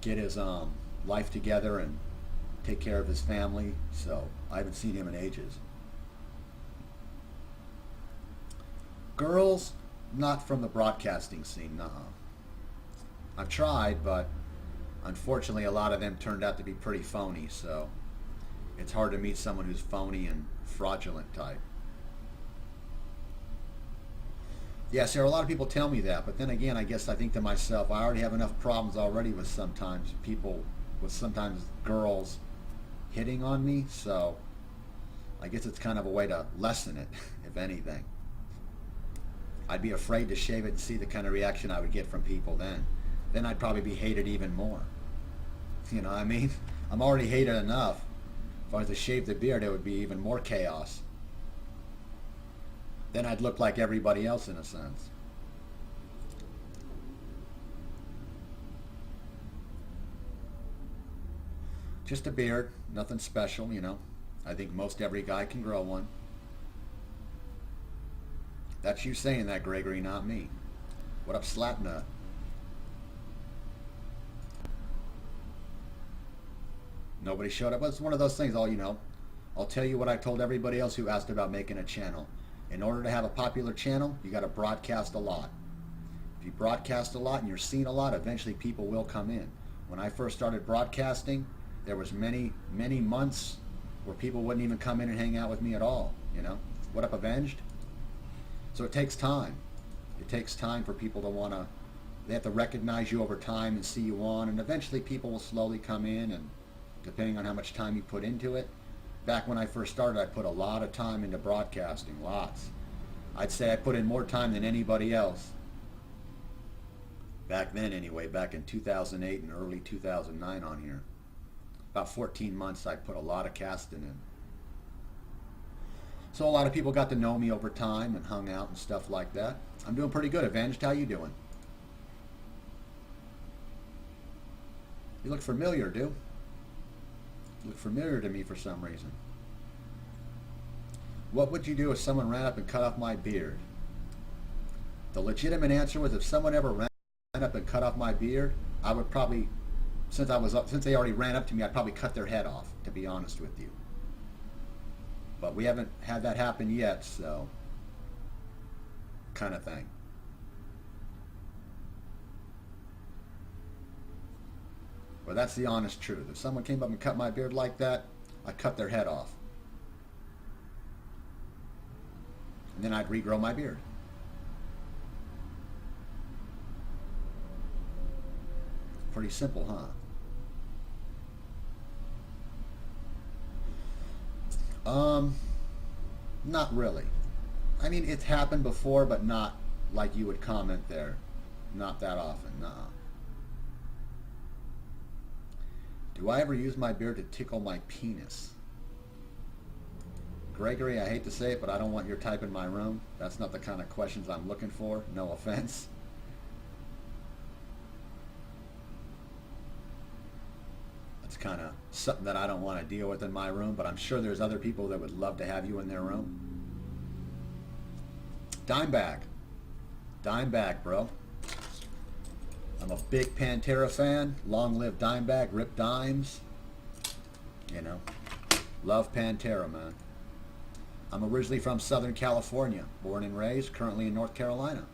get his life together and take care of his family. So I haven't seen him in ages. Girls, not from the broadcasting scene, nah. I've tried, but unfortunately a lot of them turned out to be pretty phony, so it's hard to meet someone who's phony and fraudulent type. Yeah, Sarah, a lot of people tell me that, but then again, I guess I think to myself, I already have enough problems already with sometimes people, with sometimes girls hitting on me, so I guess it's kind of a way to lessen it, if anything. I'd be afraid to shave it and see the kind of reaction I would get from people then. Then I'd probably be hated even more. You know what I mean? I'm already hated enough. If I was to shave the beard, it would be even more chaos. Then I'd look like everybody else in a sense. Just a beard, nothing special, you know. I think most every guy can grow one. That's you saying that, Gregory, not me. What up, Slapnut? Nobody showed up. Well, it's one of those things, I'll tell you what I told everybody else who asked about making a channel. In order to have a popular channel, you got to broadcast a lot. If you broadcast a lot and you're seen a lot, eventually people will come in. When I first started broadcasting, there was many months where people wouldn't even come in and hang out with me at all, you know. What up, Avenged? So it takes time. It takes time for people to want to, they have to recognize you over time and see you on, and eventually people will slowly come in, and depending on how much time you put into it. Back when I first started, I put a lot of time into broadcasting, lots. I'd say I put in more time than anybody else. Back then anyway, back in 2008 and early 2009 on here. About 14 months I put a lot of casting in. So a lot of people got to know me over time and hung out and stuff like that. I'm doing pretty good. Avenged, how you doing? You look familiar, dude. You look familiar to me for some reason. What would you do if someone ran up and cut off my beard? The legitimate answer was, if someone ever ran up and cut off my beard, I would probably, since they already ran up to me, I'd probably cut their head off, to be honest with you. But we haven't had that happen yet, so kind of thing. But that's the honest truth. If someone came up and cut my beard like that, I'd cut their head off. And then I'd regrow my beard. Pretty simple, huh? Not really. I mean, it's happened before, but not like you would comment there. Not that often, nah. Do I ever use my beard to tickle my penis? Gregory, I hate to say it, but I don't want your type in my room. That's not the kind of questions I'm looking for. No offense. That's kind of something that I don't want to deal with in my room, but I'm sure there's other people that would love to have you in their room. Dimebag. Dimebag, bro. I'm a big Pantera fan. Long live Dimebag. Rip Dimes. You know. Love Pantera, man. I'm originally from Southern California. Born and raised. Currently in North Carolina.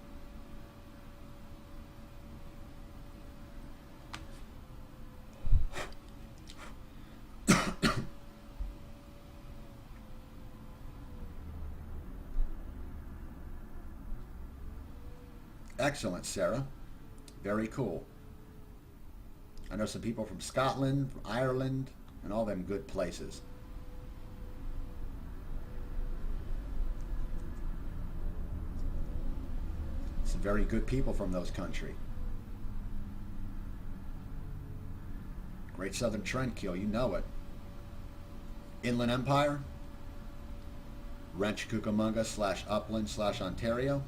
Excellent, Sarah. Very cool. I know some people from Scotland, from Ireland, and all them good places. Some very good people from those countries. Great Southern Trendkill, you know it. Inland Empire, Ranch Cucamonga / Upland / Ontario.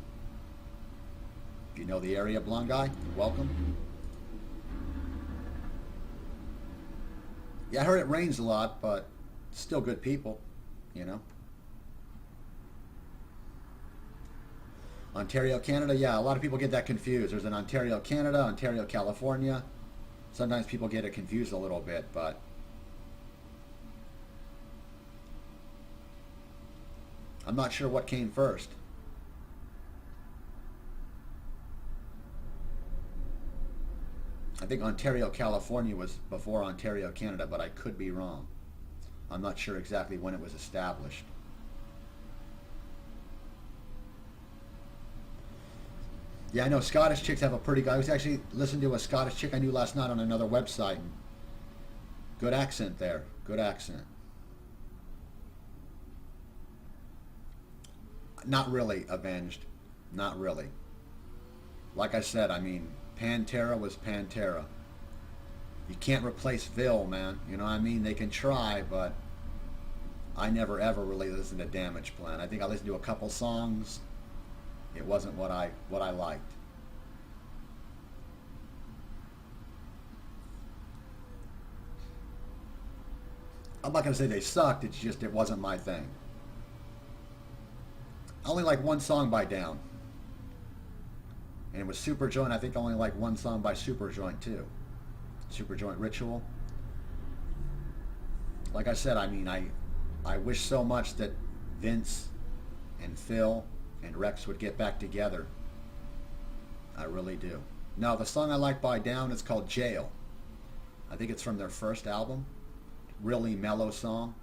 If you know the area, blonde guy, welcome. Yeah, I heard it rains a lot, but still good people, you know. Ontario, Canada, yeah, a lot of people get that confused. There's an Ontario, Canada, Ontario, California. Sometimes people get it confused a little bit, but I'm not sure what came first. I think Ontario, California was before Ontario, Canada, but I could be wrong. I'm not sure exactly when it was established. Yeah, I know Scottish chicks have a pretty good... I was actually listening to a Scottish chick I knew last night on another website. Good accent there. Good accent. Not really avenged. Not really. Like I said, I mean, Pantera was Pantera. You can't replace Phil, man. You know what I mean? They can try, but I never ever really listened to Damage Plan. I think I listened to a couple songs. It wasn't what I liked. I'm not going to say they sucked. It's just it wasn't my thing. I only like one song by Down. And it was Superjoint. I think I only like one song by Superjoint too. Superjoint Ritual. Like I said, I mean, I wish so much that Vince and Phil and Rex would get back together. I really do. Now, the song I like by Down is called Jail. I think it's from their first album. Really mellow song.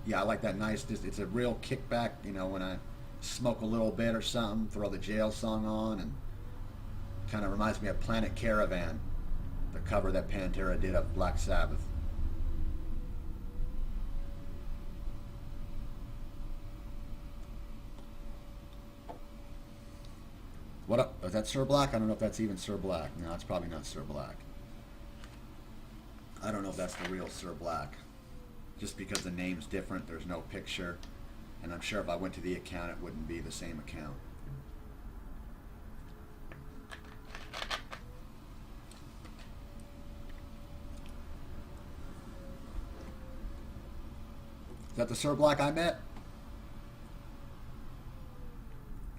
Yeah, I like that nice, it's a real kickback, you know, when I smoke a little bit or something, throw the Jail song on, and kind of reminds me of Planet Caravan, the cover that Pantera did of Black Sabbath. What up? Is that Sir Black? I don't know if that's even Sir Black. No, it's probably not Sir Black. I don't know if that's the real Sir Black. Just because the name's different, there's no picture. And I'm sure if I went to the account, it wouldn't be the same account. Is that the Sir Black I met?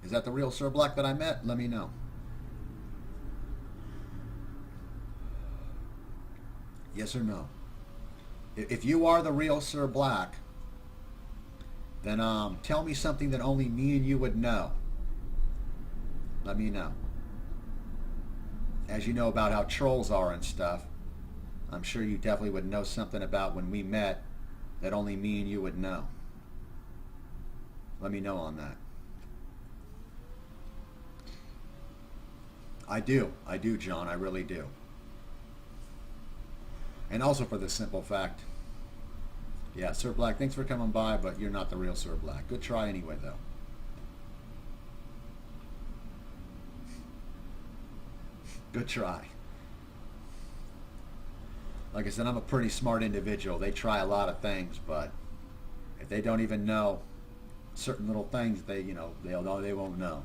Is that the real Sir Black that I met? Let me know. Yes or no? If you are the real Sir Black, then tell me something that only me and you would know. Let me know. As you know about how trolls are and stuff, I'm sure you definitely would know something about when we met that only me and you would know. Let me know on that. I do, John, I really do. And also for the simple fact, yeah, Sir Black, thanks for coming by, but you're not the real Sir Black. Good try anyway, though. Good try. Like I said, I'm a pretty smart individual. They try a lot of things, but if they don't even know certain little things, they won't know.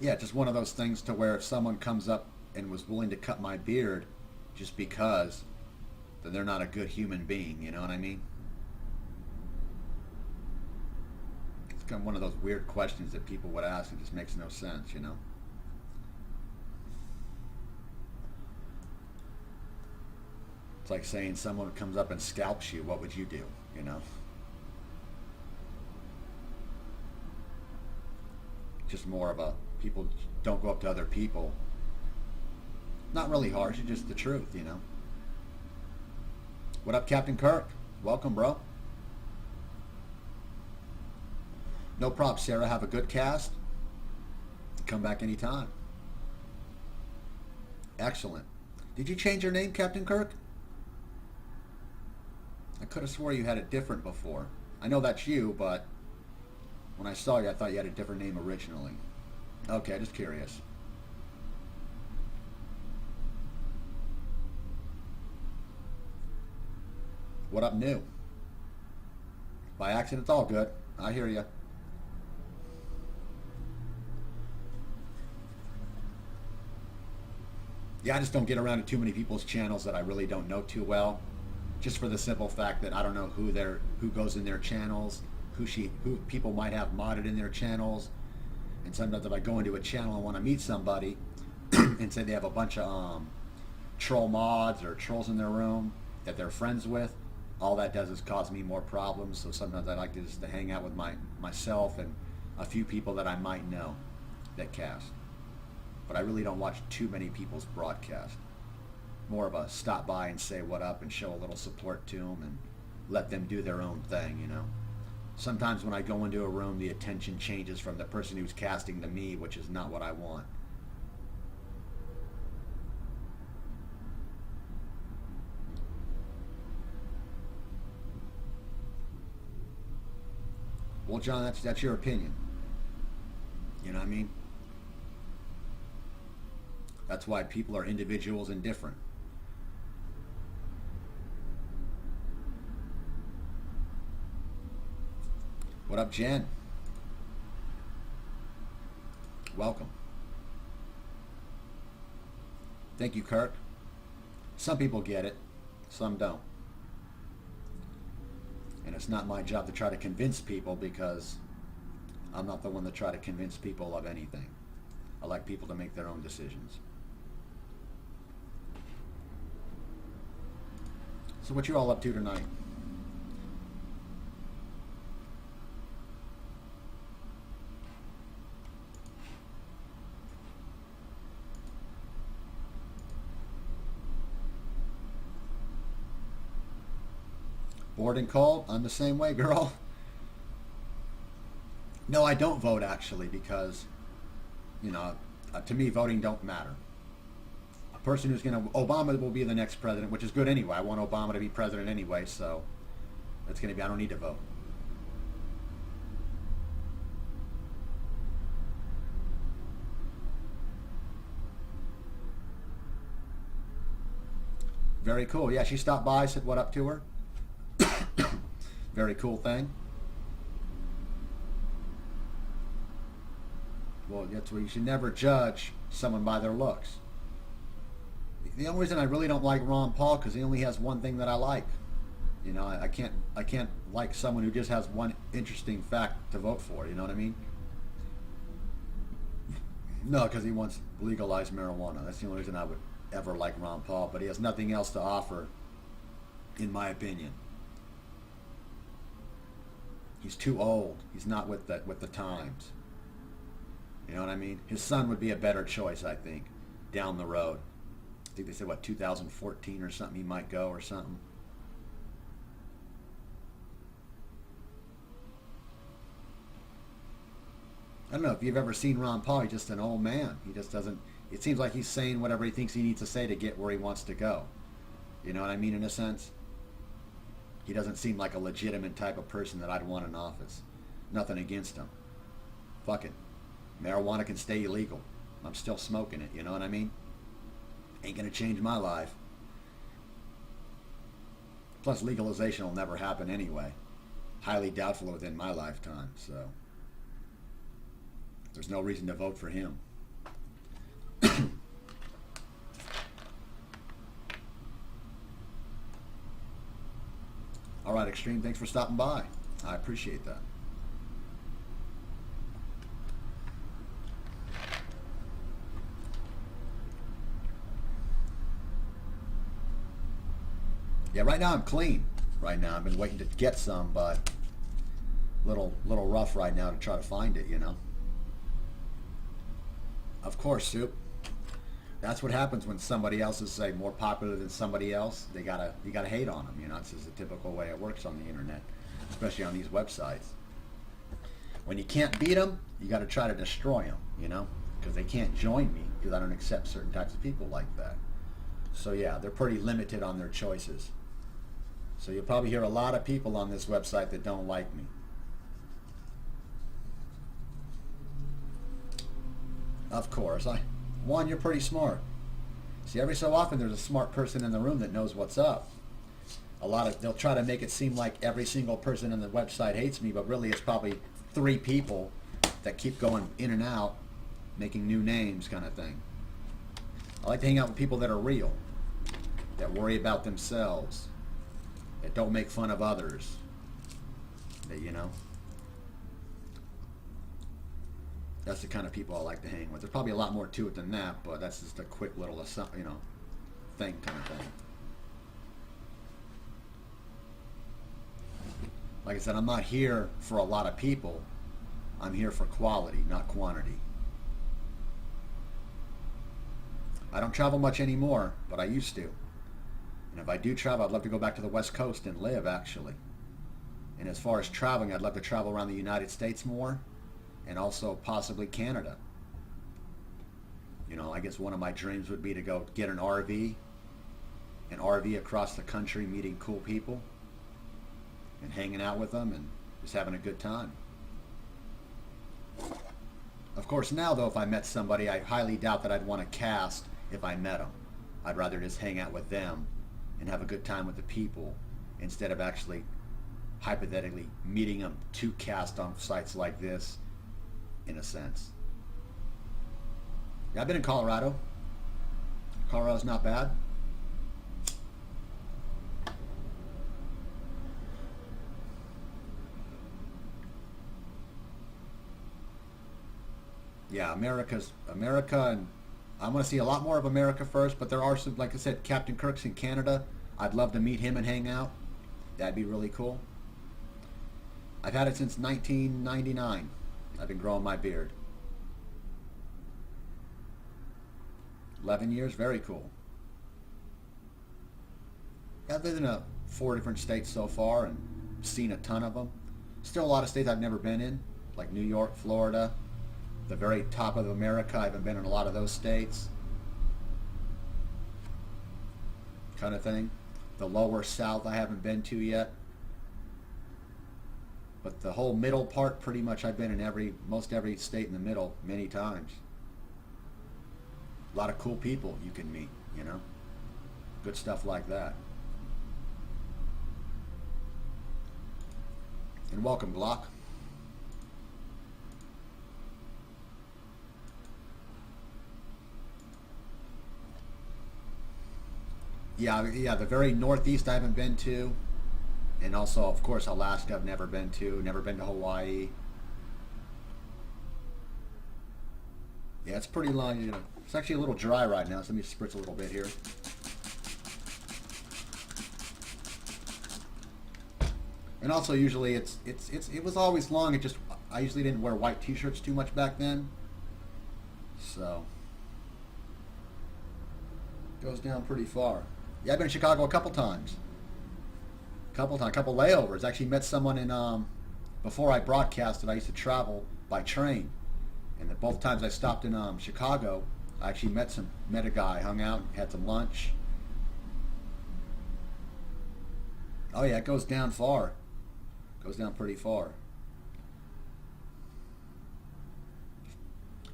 Yeah, just one of those things to where if someone comes up and was willing to cut my beard just because, then they're not a good human being, you know what I mean? It's kind of one of those weird questions that people would ask. It just makes no sense, you know? It's like saying someone comes up and scalps you, what would you do, you know? Just more of a, people don't go up to other people. Not really harsh, it's just the truth, you know. What up, Captain Kirk? Welcome, bro. No props, Sarah. Have a good cast. Come back anytime. Excellent. Did you change your name, Captain Kirk? I could have swore you had it different before. I know that's you, but when I saw you, I thought you had a different name originally. Okay, just curious. What up, new? By accident, it's all good. I hear you. Yeah, I just don't get around to too many people's channels that I really don't know too well, just for the simple fact that I don't know who goes in their channels, who people might have modded in their channels. And sometimes if I go into a channel and want to meet somebody and say they have a bunch of troll mods or trolls in their room that they're friends with, all that does is cause me more problems. So sometimes I like to just to hang out with myself and a few people that I might know that cast. But I really don't watch too many people's broadcasts. More of a stop by and say what up and show a little support to them and let them do their own thing, you know. Sometimes when I go into a room, the attention changes from the person who's casting to me, which is not what I want. Well, John, that's your opinion. You know what I mean? That's why people are individuals and different. What up, Jen? Welcome. Thank you, Kirk. Some people get it, some don't. And it's not my job to try to convince people, because I'm not the one to try to convince people of anything. I like people to make their own decisions. So what you all up to tonight? Bored and cold? I'm the same way, girl. No, I don't vote, actually, because, you know, to me, voting don't matter. A person who's going to... Obama will be the next president, which is good anyway. I want Obama to be president anyway, so it's going to be... I don't need to vote. Very cool. Yeah, she stopped by, said what up to her. Very cool thing. Well, that's where you should never judge someone by their looks. The only reason I really don't like Ron Paul, because he only has one thing that I like. You know, I can't like someone who just has one interesting fact to vote for. You know what I mean? No, because he wants legalized marijuana. That's the only reason I would ever like Ron Paul. But he has nothing else to offer, in my opinion. He's too old. He's not with the times. You know what I mean? His son would be a better choice, I think, down the road. I think they said, what, 2014 or something he might go or something. I don't know if you've ever seen Ron Paul. He's just an old man. He just doesn't... It seems like he's saying whatever he thinks he needs to say to get where he wants to go. You know what I mean, in a sense? He doesn't seem like a legitimate type of person that I'd want in office. Nothing against him. Fuck it. Marijuana can stay illegal. I'm still smoking it, you know what I mean? Ain't gonna change my life. Plus, legalization will never happen anyway. Highly doubtful within my lifetime, so there's no reason to vote for him. All right, Extreme, thanks for stopping by. I appreciate that. Yeah, right now I'm clean. Right now I've been waiting to get some, but little rough right now to try to find it, you know. Of course, Soup. That's what happens when somebody else is, say, more popular than somebody else. You gotta hate on them, you know. It's just a typical way it works on the internet, especially on these websites. When you can't beat them, you got to try to destroy them, you know, because they can't join me because I don't accept certain types of people like that. So yeah, they're pretty limited on their choices. So you'll probably hear a lot of people on this website that don't like me. Of course. One, you're pretty smart. See, every so often there's a smart person in the room that knows what's up. They'll try to make it seem like every single person on the website hates me, but really it's probably 3 people that keep going in and out, making new names kind of thing. I like to hang out with people that are real, that worry about themselves, that don't make fun of others, that, you know, that's the kind of people I like to hang with. There's probably a lot more to it than that, but that's just a quick little, you know, thing kind of thing. Like I said, I'm not here for a lot of people. I'm here for quality, not quantity. I don't travel much anymore, but I used to. And if I do travel, I'd love to go back to the West Coast and live, actually. And as far as traveling, I'd love to travel around the United States more, and also possibly Canada. You know, I guess one of my dreams would be to go get an RV across the country, meeting cool people, and hanging out with them, and just having a good time. Of course, now, though, if I met somebody, I highly doubt that I'd want to cast if I met them. I'd rather just hang out with them and have a good time with the people instead of actually, hypothetically, meeting them to cast on sites like this, in a sense. Yeah, I've been in Colorado. Colorado's not bad. Yeah, America, and I want to see a lot more of America first, but there are some, like I said, Captain Kirk's in Canada. I'd love to meet him and hang out. That'd be really cool. I've had it since 1999. I've been growing my beard. 11 years, very cool. I've been in 4 different states so far and seen a ton of them. Still a lot of states I've never been in, like New York, Florida. The very top of America, I haven't been in a lot of those states. Kind of thing. The lower south I haven't been to yet. But the whole middle part, pretty much I've been in most every state in the middle many times. A lot of cool people you can meet, you know. Good stuff like that. And welcome, Glock. Yeah, the very northeast I haven't been to. And also, of course, Alaska I've never been to. Never been to Hawaii. Yeah, it's pretty long, you know. It's actually a little dry right now, so let me spritz a little bit here. And also, usually it was always long. I usually didn't wear white t-shirts too much back then. So it goes down pretty far. Yeah, I've been in Chicago a couple times. Couple layovers. Actually met someone in before I broadcasted. I used to travel by train, and both times I stopped in Chicago, I actually met a guy, hung out, had some lunch. Oh yeah, it goes down far. Goes down pretty far.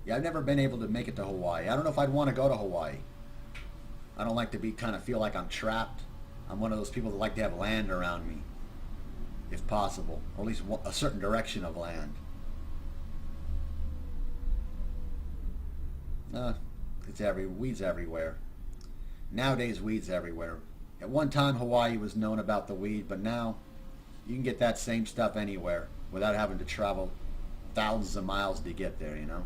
Yeah, I've never been able to make it to Hawaii. I don't know if I'd want to go to Hawaii. I don't like to feel like I'm trapped. I'm one of those people that like to have land around me, if possible, or at least a certain direction of land. Weeds everywhere. Nowadays, weeds everywhere. At one time, Hawaii was known about the weed, but now you can get that same stuff anywhere without having to travel thousands of miles to get there, you know?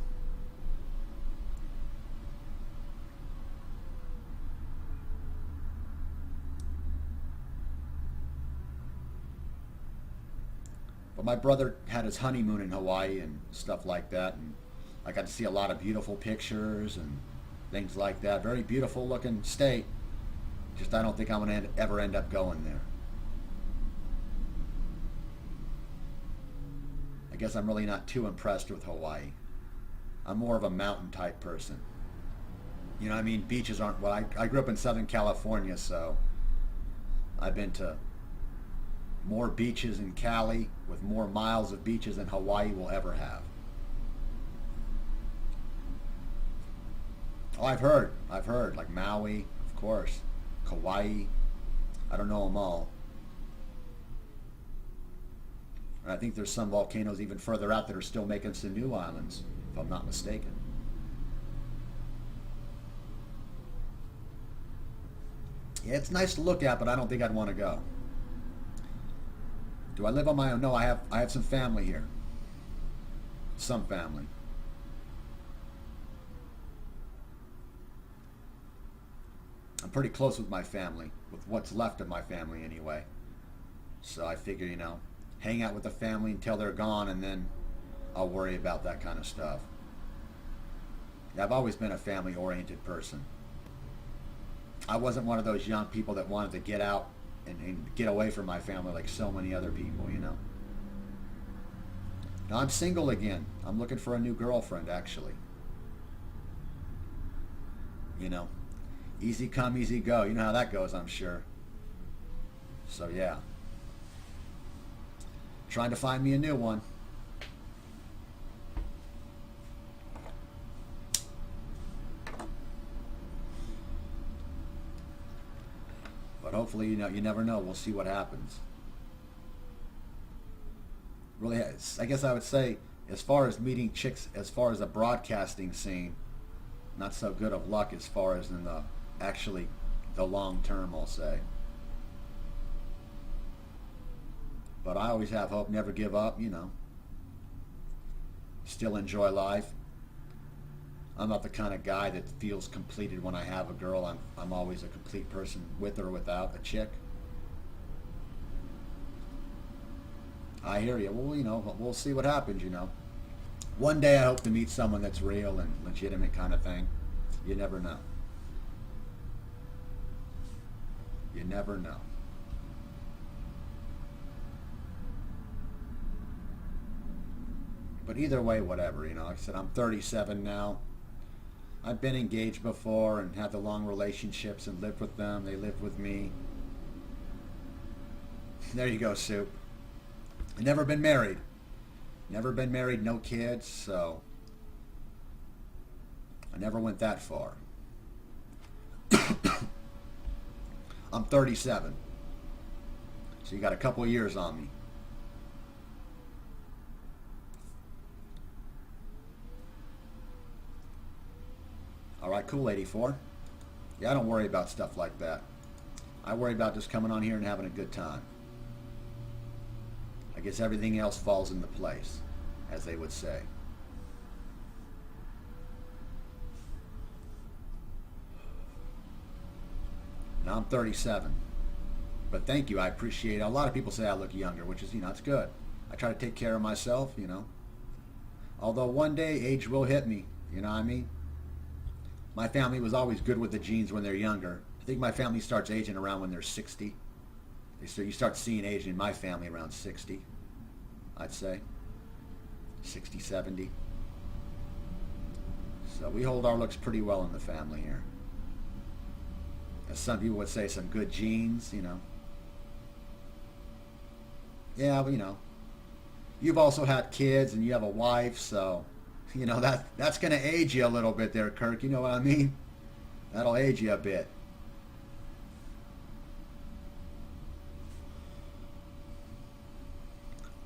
But my brother had his honeymoon in Hawaii and stuff like that, and I got to see a lot of beautiful pictures and things like that. Very beautiful looking state. Just I don't think I'm going to ever end up going there. I guess I'm really not too impressed with Hawaii. I'm more of a mountain type person. You know what I mean? Beaches aren't, well, I grew up in Southern California, so I've been to more beaches in Cali with more miles of beaches than Hawaii will ever have. Oh, I've heard, like Maui, of course, Kauai. I don't know them all. And I think there's some volcanoes even further out that are still making some new islands, if I'm not mistaken. Yeah, it's nice to look at, but I don't think I'd want to go. Do I live on my own? No, I have some family here. Some family. I'm pretty close with my family, with what's left of my family anyway. So I figure, hang out with the family until they're gone, and then I'll worry about that kind of stuff. Yeah, I've always been a family-oriented person. I wasn't one of those young people that wanted to get out and get away from my family like so many other people. Now I'm single again. I'm looking for a new girlfriend, actually. Easy come, easy go. You know how that goes, I'm sure. So yeah. Trying to find me a new one. But hopefully, you never know. We'll see what happens. Really, I guess I would say, as far as meeting chicks, as far as the broadcasting scene, not so good of luck as far as in the long term, I'll say. But I always have hope, never give up, Still enjoy life. I'm not the kind of guy that feels completed when I have a girl. I'm always a complete person, with or without a chick. I hear you. Well, we'll see what happens, One day I hope to meet someone that's real and legitimate kind of thing. You never know. You never know. But either way, whatever, like I said, I'm 37 now. I've been engaged before and had the long relationships and lived with them. They lived with me. There you go, Soup. I've never been married. Never been married, no kids, so I never went that far. I'm 37. So you got a couple of years on me. All right, cool, 84. Yeah, I don't worry about stuff like that. I worry about just coming on here and having a good time. I guess everything else falls into place, as they would say. Now I'm 37. But thank you, I appreciate it. A lot of people say I look younger, which is, it's good. I try to take care of myself, Although one day age will hit me, you know what I mean? My family was always good with the genes when they're younger. I think my family starts aging around when they're 60. So you start seeing aging in my family around 60, I'd say. 60, 70. So we hold our looks pretty well in the family here. As some people would say, some good genes, Yeah, but you've also had kids and you have a wife, so that's going to age you a little bit there, Kirk. You know what I mean? That'll age you a bit.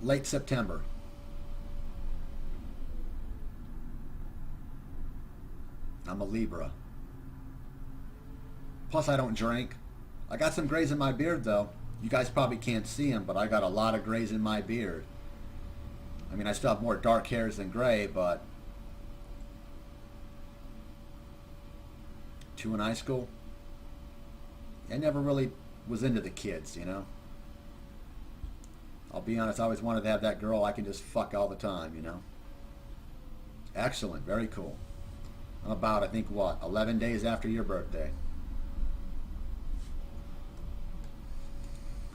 Late September. I'm a Libra. Plus, I don't drink. I got some grays in my beard, though. You guys probably can't see them, but I got a lot of grays in my beard. I mean, I still have more dark hairs than gray, but 2 in high school. I never really was into the kids, I'll be honest, I always wanted to have that girl I can just fuck all the time, Excellent, very cool. I'm about, I think, 11 days after your birthday.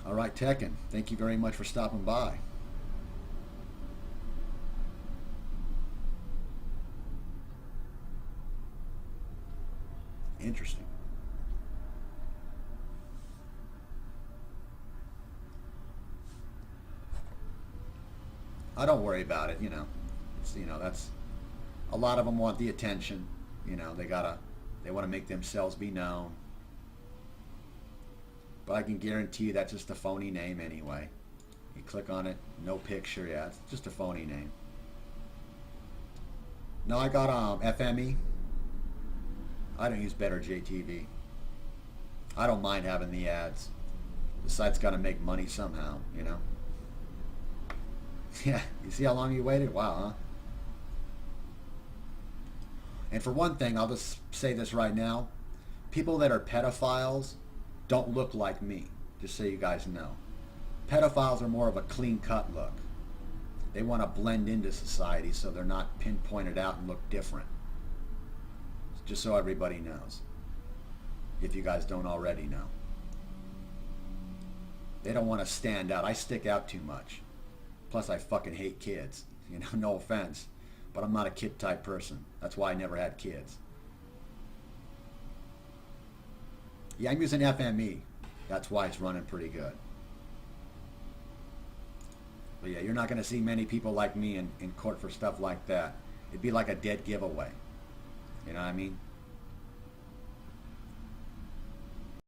All right, Tekken, thank you very much for stopping by. Interesting. I don't worry about it, It's, that's a lot of them want the attention, they want to make themselves be known. But I can guarantee you that's just a phony name anyway. You click on it, no picture, yeah, it's just a phony name. No, I got FME. I don't use Better JTV. I don't mind having the ads. The site's got to make money somehow, you know? Yeah, you see how long you waited? Wow, huh? And for one thing, I'll just say this right now. People that are pedophiles don't look like me, just so you guys know. Pedophiles are more of a clean-cut look. They want to blend into society so they're not pinpointed out and look different. Just so everybody knows. If you guys don't already know. They don't want to stand out. I stick out too much. Plus, I fucking hate kids. You know, no offense. But I'm not a kid type person. That's why I never had kids. Yeah, I'm using FME. That's why it's running pretty good. But yeah, you're not going to see many people like me in court for stuff like that. It'd be like a dead giveaway. You know what I mean?